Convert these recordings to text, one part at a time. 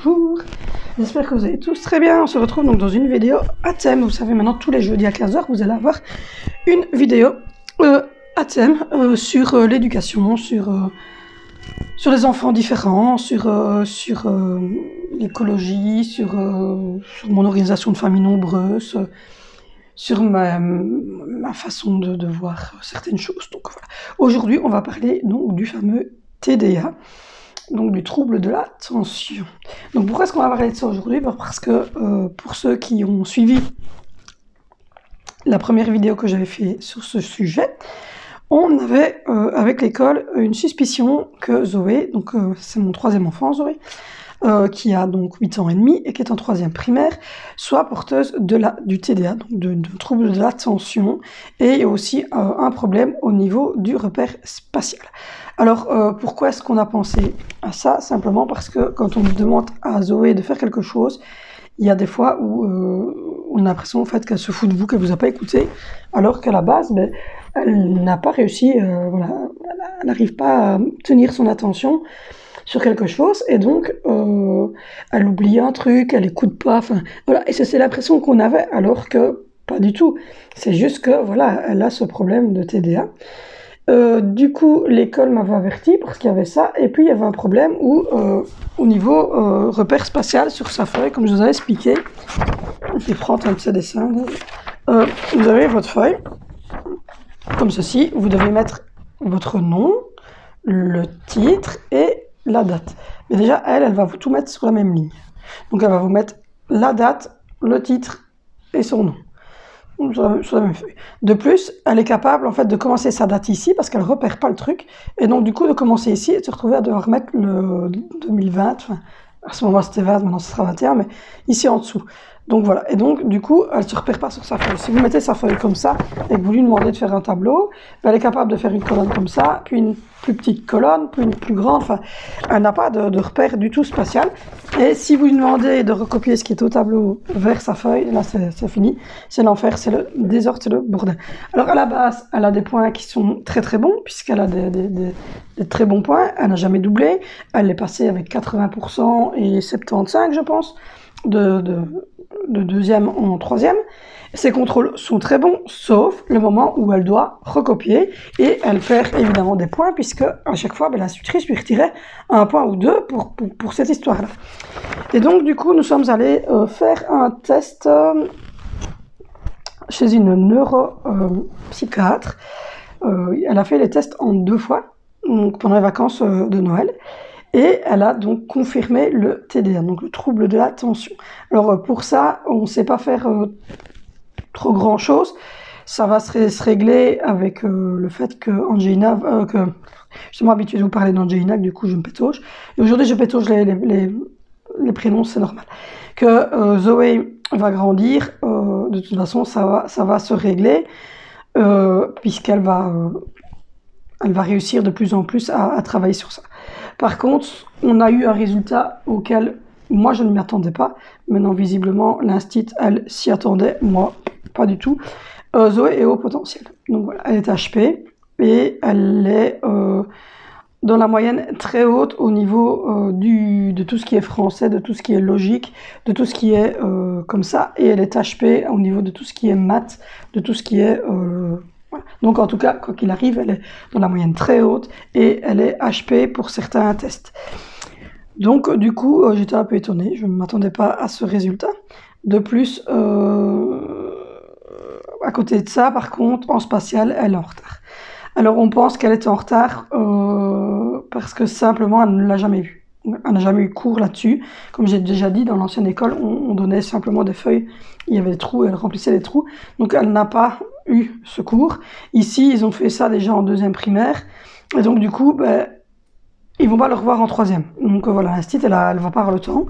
bonjour, j'espère que vous allez tous très bien. On se retrouve donc dans une vidéo à thème. Vous savez maintenant tous les jeudis à 15 h vous allez avoir une vidéo à thème sur l'éducation, sur les enfants différents, sur l'écologie, sur mon organisation de famille nombreuse, sur ma façon de voir certaines choses. Donc voilà. Aujourd'hui on va parler donc du fameux TDA. Donc du trouble de l'attention. Donc pourquoi est-ce qu'on va parler de ça aujourd'hui? Parce que pour ceux qui ont suivi la première vidéo que j'avais fait sur ce sujet, on avait avec l'école une suspicion que Zoé, donc c'est mon troisième enfant Zoé, qui a donc 8 ans et demi et qui est en 3e primaire, soit porteuse du TDA, donc de trouble de l'attention, et aussi un problème au niveau du repère spatial. Alors, pourquoi est-ce qu'on a pensé à ça? Simplement parce que quand on demande à Zoé de faire quelque chose, il y a des fois où on a l'impression en fait, qu'elle se fout de vous, qu'elle ne vous a pas écouté, alors qu'à la base, elle n'a pas réussi, voilà, elle n'arrive pas à tenir son attention sur quelque chose, et donc elle oublie un truc, elle écoute pas, enfin voilà, et c'est l'impression qu'on avait, alors que pas du tout. C'est juste que voilà, elle a ce problème de TDA. Du coup, l'école m'avait averti parce qu'il y avait ça, et puis il y avait un problème où, au niveau repère spatial sur sa feuille, comme je vous avais expliqué, je vais prendre un de ces dessins, vous avez votre feuille, comme ceci, vous devez mettre votre nom, le titre et la date. Mais déjà, elle va vous tout mettre sur la même ligne. Donc elle va vous mettre la date, le titre et son nom. Sur la même feuille. De plus, elle est capable en fait de commencer sa date ici parce qu'elle repère pas le truc, et donc du coup de commencer ici et de se retrouver à devoir mettre le 2020, enfin, à ce moment c'était 20, maintenant ce sera 21, mais ici en dessous. Donc voilà, et donc du coup elle se repère pas sur sa feuille. Si vous mettez sa feuille comme ça et que vous lui demandez de faire un tableau, elle est capable de faire une colonne comme ça, puis une plus petite colonne, puis une plus grande, enfin elle n'a pas de repère du tout spatial. Et si vous lui demandez de recopier ce qui est au tableau vers sa feuille, là c'est fini, c'est l'enfer, c'est le désordre, c'est le bordel. Alors à la base, elle a des points qui sont très très bons, puisqu'elle a des très bons points, elle n'a jamais doublé, elle est passée avec 80% et 75 je pense, de 2e en 3e. Ses contrôles sont très bons, sauf le moment où elle doit recopier, et elle perd évidemment des points, puisque à chaque fois, l'institutrice lui retirait un point ou deux pour cette histoire-là. Et donc, du coup, nous sommes allés faire un test chez une neuropsychiatre. Elle a fait les tests en 2 fois, donc pendant les vacances de Noël. Et elle a donc confirmé le TDA, donc le trouble de l'attention. Alors pour ça, on ne sait pas faire trop grand chose. Ça va se régler avec le fait que Angelina, que je suis habituée de vous parler d'Angelina, du coup je me pétauge. Et aujourd'hui je pétauge les prénoms, c'est normal. Que Zoé va grandir, de toute façon ça va se régler, puisqu'elle va réussir de plus en plus à travailler sur ça. Par contre, on a eu un résultat auquel moi je ne m'y attendais pas. Maintenant, visiblement, l'instit, elle s'y attendait, moi pas du tout. Zoé est haut potentiel. Donc voilà, elle est HP et elle est dans la moyenne très haute au niveau de tout ce qui est français, de tout ce qui est logique, de tout ce qui est comme ça. Et elle est HP au niveau de tout ce qui est maths, de tout ce qui est... Voilà. Donc en tout cas, quoi qu'il arrive, elle est dans la moyenne très haute et elle est HP pour certains tests. Donc du coup, j'étais un peu étonnée, je ne m'attendais pas à ce résultat. De plus, à côté de ça, par contre, en spatial, elle est en retard. Alors on pense qu'elle était en retard parce que simplement, elle ne l'a jamais vu. Elle n'a jamais eu cours là-dessus. Comme j'ai déjà dit, dans l'ancienne école, on donnait simplement des feuilles, il y avait des trous et elle remplissait les trous. Donc elle n'a pas eu ce cours. Ici, ils ont fait ça déjà en 2e primaire. Et donc du coup, ils vont pas le revoir en 3e. Donc voilà, l'instit, elle va pas avoir le temps.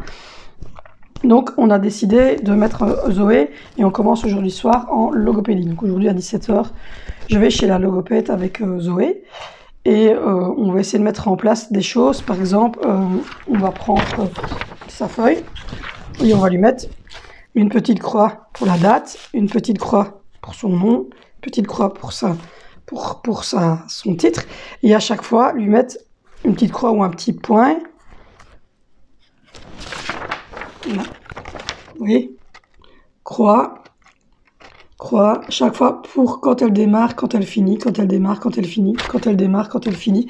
Donc on a décidé de mettre Zoé, et on commence aujourd'hui soir en logopédie. Donc aujourd'hui à 17 h, je vais chez la logopède avec Zoé. Et on va essayer de mettre en place des choses. Par exemple, on va prendre sa feuille et on va lui mettre une petite croix pour la date, une petite croix pour son nom, une petite croix pour son titre, et à chaque fois lui mettre une petite croix ou un petit point Là. Vous voyez? Croix, croix, chaque fois pour quand elle démarre, quand elle finit, quand elle démarre, quand elle finit, quand elle démarre, quand elle finit.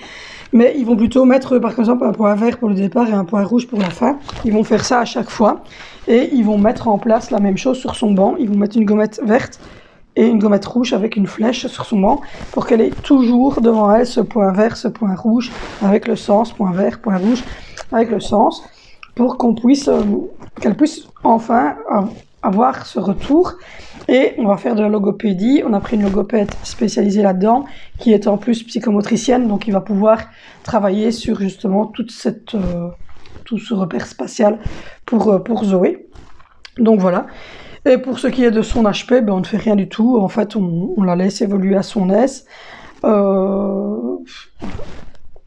Mais ils vont plutôt mettre, par exemple, un point vert pour le départ et un point rouge pour la fin. Ils vont faire ça à chaque fois. Et ils vont mettre en place la même chose sur son banc. Ils vont mettre une gommette verte et une gommette rouge avec une flèche sur son banc pour qu'elle ait toujours devant elle ce point vert, ce point rouge avec le sens, point vert, point rouge avec le sens, pour qu'on puisse, qu'elle puisse enfin avoir ce retour. Et on va faire de la logopédie. On a pris une logopède spécialisée là-dedans, qui est en plus psychomotricienne, donc il va pouvoir travailler sur justement tout ce repère spatial pour Zoé. Donc voilà. Et pour ce qui est de son HP, ben on ne fait rien du tout. En fait, on la laisse évoluer à son aise.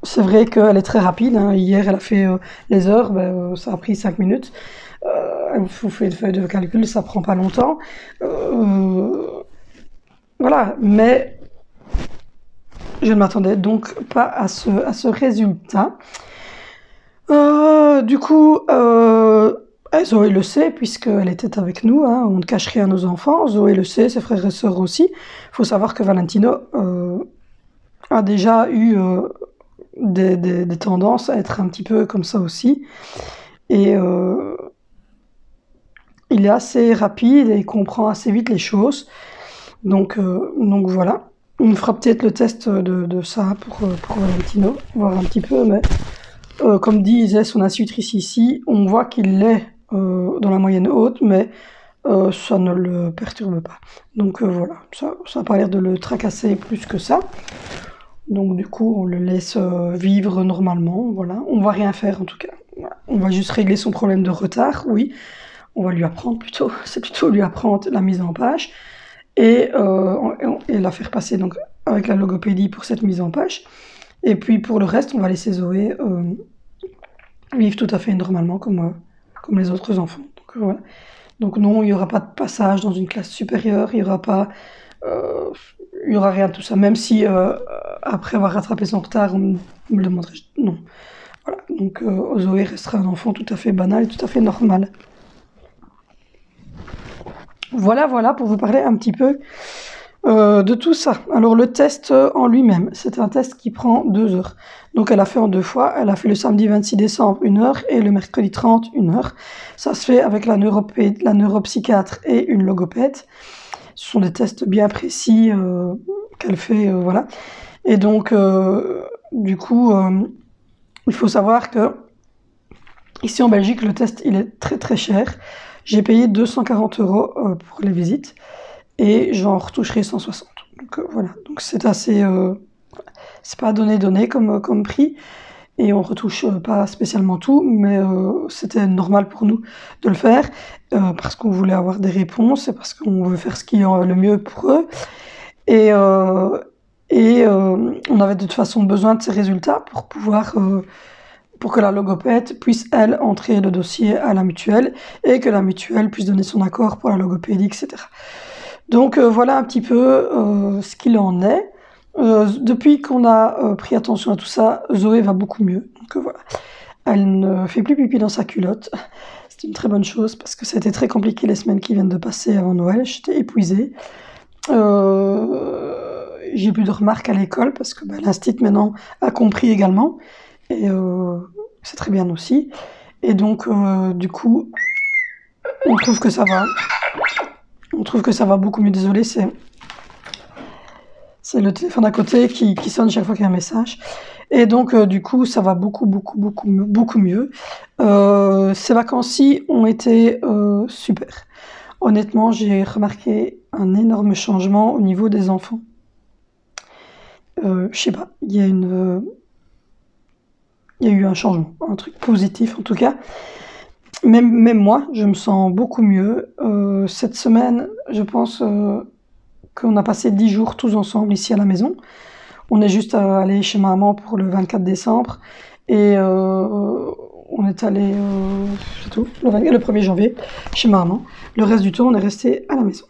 C'est vrai qu'elle est très rapide. Hein. Hier, elle a fait les heures, ça a pris 5 minutes. Vous faites une feuille de calcul, ça prend pas longtemps. Voilà, mais je ne m'attendais donc pas à ce résultat. Du coup, Zoé le sait, puisqu'elle était avec nous, hein, on ne cache rien à nos enfants. Zoé le sait, ses frères et sœurs aussi. Il faut savoir que Valentino a déjà eu des tendances à être un petit peu comme ça aussi. Et il est assez rapide et il comprend assez vite les choses. Donc voilà. On fera peut-être le test de ça pour Valentino, voir un petit peu, mais comme disait son institutrice ici, on voit qu'il est dans la moyenne haute, mais ça ne le perturbe pas. Donc voilà, ça n'a pas l'air de le tracasser plus que ça. Donc du coup, on le laisse vivre normalement, voilà. On va rien faire en tout cas. Voilà. On va juste régler son problème de retard, oui. On va lui apprendre plutôt, c'est plutôt lui apprendre la mise en page et la faire passer donc avec la logopédie pour cette mise en page. Et puis pour le reste, on va laisser Zoé vivre tout à fait normalement comme les autres enfants. Donc, voilà. Donc non, il n'y aura pas de passage dans une classe supérieure, il n'y aura pas... il n'y aura rien de tout ça, même si après avoir rattrapé son retard, on me le demanderait. Non. Voilà. Donc Zoé restera un enfant tout à fait banal et tout à fait normal. Voilà pour vous parler un petit peu de tout ça. Alors le test en lui-même, c'est un test qui prend 2 heures. Donc elle a fait en 2 fois, elle a fait le samedi 26 décembre 1 heure et le mercredi 30 1 heure. Ça se fait avec la neuropsychiatre et une logopède. Ce sont des tests bien précis qu'elle fait, voilà. Et donc du coup, il faut savoir que ici en Belgique, le test il est très très cher. J'ai payé 240 € pour les visites et j'en retoucherai 160. Donc voilà, donc c'est assez... c'est pas donné comme prix et on retouche pas spécialement tout, mais c'était normal pour nous de le faire parce qu'on voulait avoir des réponses et parce qu'on veut faire ce qui est le mieux pour eux. Et on avait de toute façon besoin de ces résultats pour pouvoir... pour que la logopède puisse, elle, entrer le dossier à la mutuelle et que la mutuelle puisse donner son accord pour la logopédie, etc. Donc voilà un petit peu ce qu'il en est. Depuis qu'on a pris attention à tout ça, Zoé va beaucoup mieux. Donc voilà. Elle ne fait plus pipi dans sa culotte. C'est une très bonne chose parce que c'était très compliqué les semaines qui viennent de passer avant Noël. J'étais épuisée. J'ai plus de remarques à l'école parce que l'instit maintenant a compris également. Et c'est très bien aussi. Et donc, du coup, on trouve que ça va. On trouve que ça va beaucoup mieux. Désolée, c'est le téléphone à côté qui sonne chaque fois qu'il y a un message. Et donc, du coup, ça va beaucoup mieux. Ces vacances-ci ont été super. Honnêtement, j'ai remarqué un énorme changement au niveau des enfants. Je sais pas, il y a eu un changement, un truc positif en tout cas. Même moi, je me sens beaucoup mieux. Cette semaine, je pense qu'on a passé 10 jours tous ensemble ici à la maison. On est juste allé chez maman pour le 24 décembre et on est allé, c'est tout, le 1er janvier chez maman. Le reste du temps, on est resté à la maison,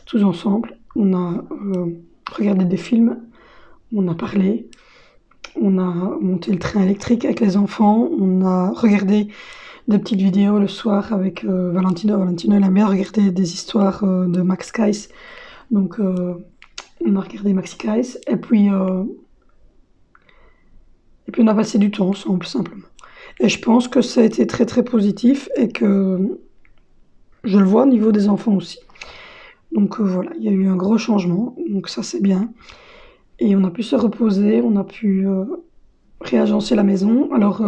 tous ensemble. On a regardé des films, on a parlé. On a monté le train électrique avec les enfants, on a regardé des petites vidéos le soir avec Valentino. Valentino, il aime bien regarder des histoires de Max Kais. Donc, on a regardé Maxi Kais. Et puis, on a passé du temps ensemble, simplement. Et je pense que ça a été très, très positif et que je le vois au niveau des enfants aussi. Donc, voilà, il y a eu un gros changement. Donc, ça, c'est bien. Et on a pu se reposer, on a pu réagencer la maison. Alors,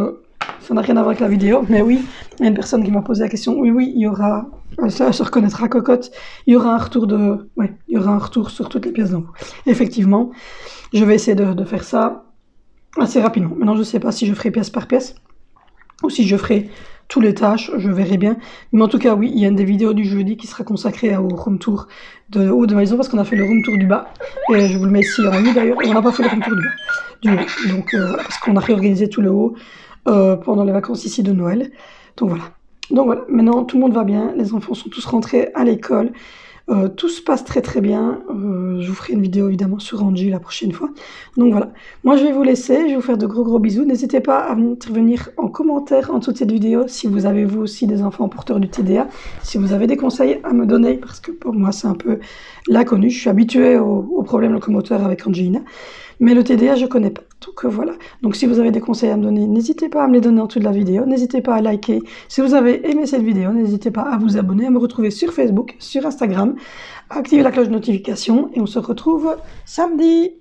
ça n'a rien à voir avec la vidéo, mais oui, il y a une personne qui m'a posé la question. Oui, il y aura, ça se reconnaîtra, cocotte, il y aura un retour il y aura un retour sur toutes les pièces d'impôt. Effectivement, je vais essayer de faire ça assez rapidement. Maintenant, je ne sais pas si je ferai pièce par pièce ou si je ferai tous les tâches, je verrai bien. Mais en tout cas, oui, il y a une des vidéos du jeudi qui sera consacrée au room tour de haut de ma maison parce qu'on a fait le room tour du bas. Et je vous le mets ici en haut d'ailleurs. Et on n'a pas fait le room tour du haut. Donc voilà, parce qu'on a réorganisé tout le haut pendant les vacances ici de Noël. Donc voilà, maintenant tout le monde va bien. Les enfants sont tous rentrés à l'école. Tout se passe très très bien. Je vous ferai une vidéo évidemment sur Angie la prochaine fois. Donc voilà. Moi je vais vous laisser. Je vais vous faire de gros bisous. N'hésitez pas à intervenir en commentaire en dessous de cette vidéo si vous avez vous aussi des enfants porteurs du TDA. Si vous avez des conseils à me donner parce que pour moi c'est un peu l'inconnu. Je suis habituée aux problèmes locomoteurs avec Angelina. Mais le TDA, je connais pas. Donc voilà. Donc si vous avez des conseils à me donner, n'hésitez pas à me les donner en dessous de la vidéo. N'hésitez pas à liker. Si vous avez aimé cette vidéo, n'hésitez pas à vous abonner, à me retrouver sur Facebook, sur Instagram, à activer la cloche de notification. Et on se retrouve samedi.